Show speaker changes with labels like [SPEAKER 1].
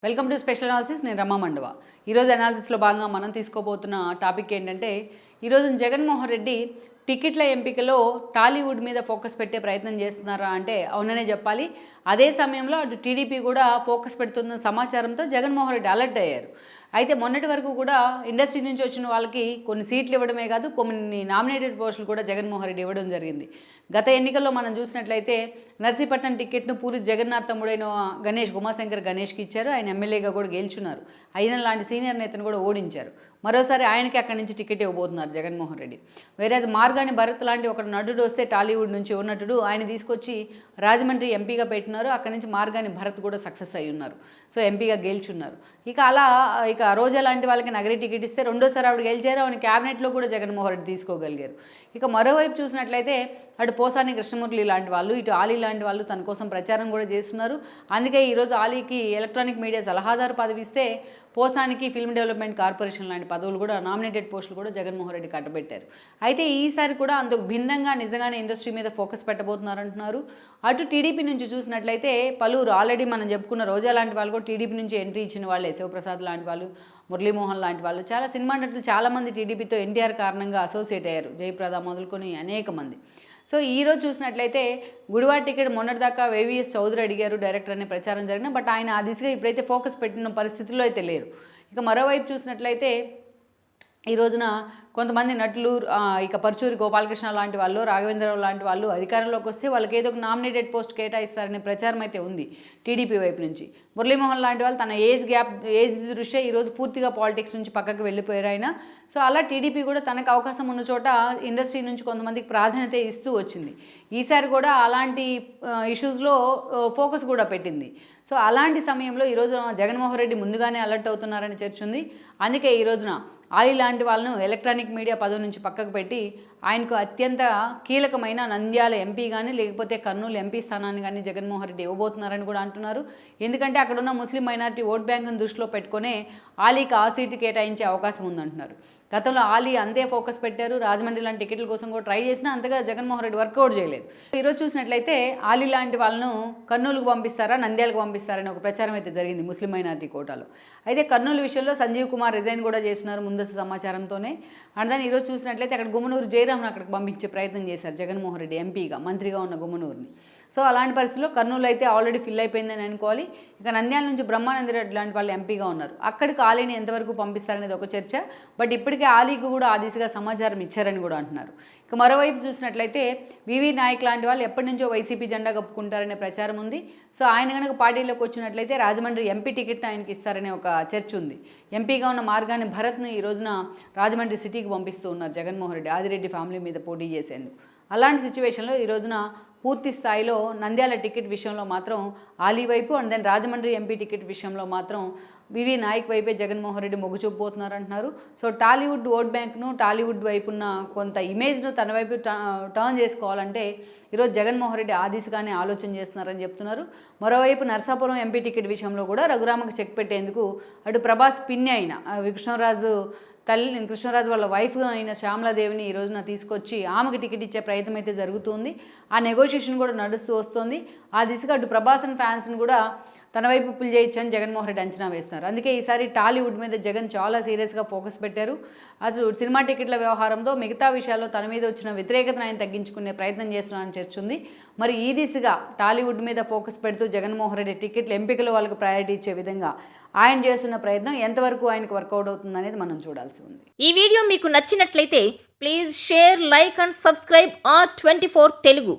[SPEAKER 1] Welcome to special analysis. నేను రమా మండవ. ఈరోజు అనాలిసిస్లో భాగంగా మనం తీసుకోబోతున్న టాపిక్ ఏంటంటే, ఈరోజు జగన్మోహన్ రెడ్డి టికెట్ల ఎంపికలో టాలీవుడ్ మీద ఫోకస్ పెట్టే ప్రయత్నం చేస్తున్నారా అంటే అవుననే చెప్పాలి. అదే సమయంలో అటు టీడీపీ కూడా ఫోకస్ పెడుతున్న సమాచారంతో జగన్మోహన్ రెడ్డి అలర్ట్ అయ్యారు. అయితే మొన్నటి వరకు కూడా ఇండస్ట్రీ నుంచి వచ్చిన వాళ్ళకి కొన్ని సీట్లు ఇవ్వడమే కాదు, కొన్ని నామినేటెడ్ పోస్టులు కూడా జగన్మోహన్ రెడ్డి ఇవ్వడం జరిగింది. గత ఎన్నికల్లో మనం చూసినట్లయితే నర్సీపట్నం టికెట్ను పూరి జగన్నాథ్ తమ్ముడైన గణేష్ గుమాశంకర్ గణేష్కి ఇచ్చారు. ఆయన ఎమ్మెల్యేగా కూడా గెలుచున్నారు. అయిన లాంటి సీనియర్ నేతను కూడా ఓడించారు. మరోసారి ఆయనకి అక్కడి నుంచి టికెట్ ఇవ్వబోతున్నారు జగన్మోహన్ రెడ్డి. వేరేజ్ మార్గాని భరత్ లాంటి ఒక నటుడు వస్తే టాలీవుడ్ నుంచి ఉన్నట్టుడు ఆయన తీసుకొచ్చి రాజమండ్రి ఎంపీగా పెట్టినారు. అక్కడి నుంచి మార్గాని భరత్ కూడా సక్సెస్ అయి ఉన్నారు. సో ఎంపీగా గెలుచున్నారు. ఇక రోజా లాంటి వాళ్ళకి నగరి టికెట్ ఇస్తే రెండోసారి ఆవిడ గెలిచారు. ఆయన క్యాబినెట్లో కూడా జగన్మోహన్ రెడ్డి తీసుకోగలిగారు. ఇక మరోవైపు చూసినట్లయితే అటు పోసాని కృష్ణమూర్తి లాంటి వాళ్ళు, ఇటు ఆలీ లాంటి వాళ్ళు తన కోసం ప్రచారం కూడా చేస్తున్నారు. అందుకే ఈరోజు ఆలీకి ఎలక్ట్రానిక్ మీడియా సలహాదారు పదవి ఇస్తే పోసానికి ఫిల్మ్ డెవలప్మెంట్ కార్పొరేషన్ లాంటి పదవులు కూడా, నామినేటెడ్ పోస్టులు కూడా జగన్మోహన్ రెడ్డి కట్టబెట్టారు. అయితే ఈసారి కూడా అందుకు భిన్నంగా నిజంగానే ఇండస్ట్రీ మీద ఫోకస్ పెట్టబోతున్నారంటున్నారు. అటు టీడీపీ నుంచి చూసినట్లయితే పలువురు ఆల్రెడీ మనం చెప్పుకున్న రోజా లాంటి వాళ్ళు కూడా టీడీపీ నుంచి ఎంట్రీ ఇచ్చిన వాళ్ళే. శివప్రసాద్ లాంటి వాళ్ళు, మురళీమోహన్ లాంటి వాళ్ళు, చాలా సినిమా నటులు చాలామంది టీడీపీతో ఎన్టీఆర్ కారణంగా అసోసియేట్ అయ్యారు. జయప్రద మొదలుకొని అనేక మంది. సో ఈరోజు చూసినట్లయితే గుడివాడ టికెట్ మొన్నటిదాకా వేవీఎస్ చౌదరి అడిగారు డైరెక్టర్ అనే ప్రచారం జరిగిన, బట్ ఆయన ఆ దిశగా ఇప్పుడైతే ఫోకస్ పెట్టిన పరిస్థితుల్లో అయితే లేరు. ఇక మరోవైపు చూసినట్లయితే ఈ రోజున కొంతమంది నటులు, ఇక పరుచూరి గోపాలకృష్ణ లాంటి వాళ్ళు, రాఘవేంద్రరావు లాంటి వాళ్ళు అధికారంలోకి వస్తే వాళ్ళకి ఏదో ఒక నామినేటెడ్ పోస్ట్ కేటాయిస్తారనే ప్రచారం అయితే ఉంది టీడీపీ వైపు నుంచి. మురళీమోహన్ లాంటి వాళ్ళు తన ఏజ్ దృష్ట్యా ఈరోజు పూర్తిగా పాలిటిక్స్ నుంచి పక్కకు వెళ్ళిపోయారు ఆయన. సో అలా టీడీపీ కూడా తనకు అవకాశం ఉన్న చోట ఇండస్ట్రీ నుంచి కొంతమందికి ప్రాధాన్యత ఇస్తూ వచ్చింది. ఈసారి కూడా అలాంటి ఇష్యూస్లో ఫోకస్ కూడా పెట్టింది. సో అలాంటి సమయంలో ఈరోజు జగన్మోహన్ రెడ్డి ముందుగానే అలర్ట్ అవుతున్నారని చర్చ ఉంది. అందుకే ఈ రోజున ఆలీ లాంటి వాళ్ళను ఎలక్ట్రానిక్ మీడియా పదవి నుంచి పక్కకు పెట్టి ఆయనకు అత్యంత కీలకమైన నంద్యాల ఎంపీ కానీ, లేకపోతే కర్నూలు ఎంపీ స్థానాన్ని కానీ జగన్మోహన్ రెడ్డి ఇవ్వబోతున్నారని కూడా అంటున్నారు. ఎందుకంటే అక్కడున్న ముస్లిం మైనారిటీ ఓట్ బ్యాంకును దృష్టిలో పెట్టుకునే ఆలీకి ఆ సీటు కేటాయించే అవకాశం ఉందంటున్నారు. గతంలో ఆలీ అంతే ఫోకస్ పెట్టారు. రాజమండ్రి లాంటి టికెట్ల కోసం కూడా ట్రై చేసినా అంతగా జగన్మోహన్ రెడ్డి వర్కౌట్ చేయలేదు. ఈరోజు చూసినట్లయితే ఆలీ లాంటి వాళ్ళను కర్నూలుకు పంపిస్తారా, నంద్యాలకు పంపిస్తారని ఒక ప్రచారం అయితే జరిగింది ముస్లిం మైనారిటీ కోటాలో. అయితే కర్నూలు విషయంలో సంజీవ్ కుమార్ రిజైన్ కూడా చేస్తున్నారు ముందస్తు సమాచారంతోనే. అండ్ దాన్ని ఈరోజు చూసినట్లయితే అక్కడ గుమ్మనూరు జయరామ్ను అక్కడికి పంపించే ప్రయత్నం చేశారు జగన్మోహన్ రెడ్డి ఎంపీగా, మంత్రిగా ఉన్న గుమ్మనూరుని. సో అలాంటి పరిస్థితుల్లో కర్నూలు అయితే ఆల్రెడీ ఫిల్ అయిపోయిందని అనుకోవాలి. ఇక నంద్యాల నుంచి బ్రహ్మానందరెడ్డి లాంటి వాళ్ళు ఎంపీగా ఉన్నారు. అక్కడికి ఆలీని ఎంతవరకు పంపిస్తారనేది ఒక చర్చ. బట్ ఇప్పటికే ఆలీకి కూడా ఆ దిశగా సమాచారం ఇచ్చారని కూడా అంటున్నారు. ఇక మరోవైపు చూసినట్లయితే వివి నాయక్ లాంటి వాళ్ళు ఎప్పటి నుంచో వైసీపీ జెండా కప్పుకుంటారనే ప్రచారం ఉంది. సో ఆయన కనుక పార్టీలోకి వచ్చినట్లయితే రాజమండ్రి ఎంపీ టికెట్ని ఆయనకి ఇస్తారనే ఒక చర్చ ఉంది. ఎంపీగా ఉన్న మార్గాన్ని భరత్ను ఈ రోజున రాజమండ్రి సిటీకి పంపిస్తూ ఉన్నారు జగన్మోహన్ రెడ్డి, ఆదిరెడ్డి ఫ్యామిలీ మీద పోటీ చేసేందుకు. అలాంటి సిచ్యువేషన్లో ఈ రోజున పూర్తి స్థాయిలో నంద్యాల టికెట్ విషయంలో మాత్రం ఆలీ వైపు, and then Rajahmundry MP ticket విషయంలో మాత్రం వివి నాయక్ వైపే జగన్మోహన్ రెడ్డి మొగ్గు చూపబోతున్నారు అంటున్నారు. సో టాలీవుడ్ ఓట్ బ్యాంక్ను, టాలీవుడ్ వైపున్న కొంత ఇమేజ్ను తన వైపు టర్న్ చేసుకోవాలంటే ఈరోజు జగన్మోహన్ రెడ్డి ఆ దిశగానే ఆలోచన చేస్తున్నారని చెప్తున్నారు. మరోవైపు నర్సాపురం ఎంపీ టికెట్ విషయంలో కూడా రఘురామకు చెక్ పెట్టేందుకు అటు ప్రభాస్ పిన్ని అయిన కృష్ణరాజు వాళ్ళ వైఫ్ అయిన శ్యామలాదేవిని ఈ రోజున తీసుకొచ్చి ఆమెకు టికెట్ ఇచ్చే ప్రయత్నం అయితే జరుగుతుంది. ఆ నెగోషియేషన్ కూడా నడుస్తూ వస్తుంది. ఆ దిశగా అటు ప్రభాస్ అండ్ ఫ్యాన్స్ని కూడా తన వైపు పుల్ చేయొచ్చని జగన్మోహన్ రెడ్డి అంచనా వేస్తున్నారు. అందుకే ఈసారి టాలీవుడ్ మీద జగన్ చాలా సీరియస్గా ఫోకస్ పెట్టారు. అసలు సినిమా టికెట్ల వ్యవహారంతో మిగతా విషయాల్లో తన మీద వచ్చిన వ్యతిరేకతను ఆయన తగ్గించుకునే ప్రయత్నం చేస్తున్నారని చర్చ ఉంది. మరి ఈ దిశగా టాలీవుడ్ మీద ఫోకస్ పెడుతూ జగన్మోహన్ రెడ్డి టికెట్ల ఎంపికలు వాళ్ళకి ప్రయారిటీ ఇచ్చే విధంగా ఆయన చేస్తున్న ప్రయత్నం ఎంతవరకు ఆయనకు వర్కౌట్ అవుతుంది అనేది మనం చూడాల్సి ఉంది.
[SPEAKER 2] ఈ వీడియో మీకు నచ్చినట్లయితే please share, like and subscribe R24 Telugu.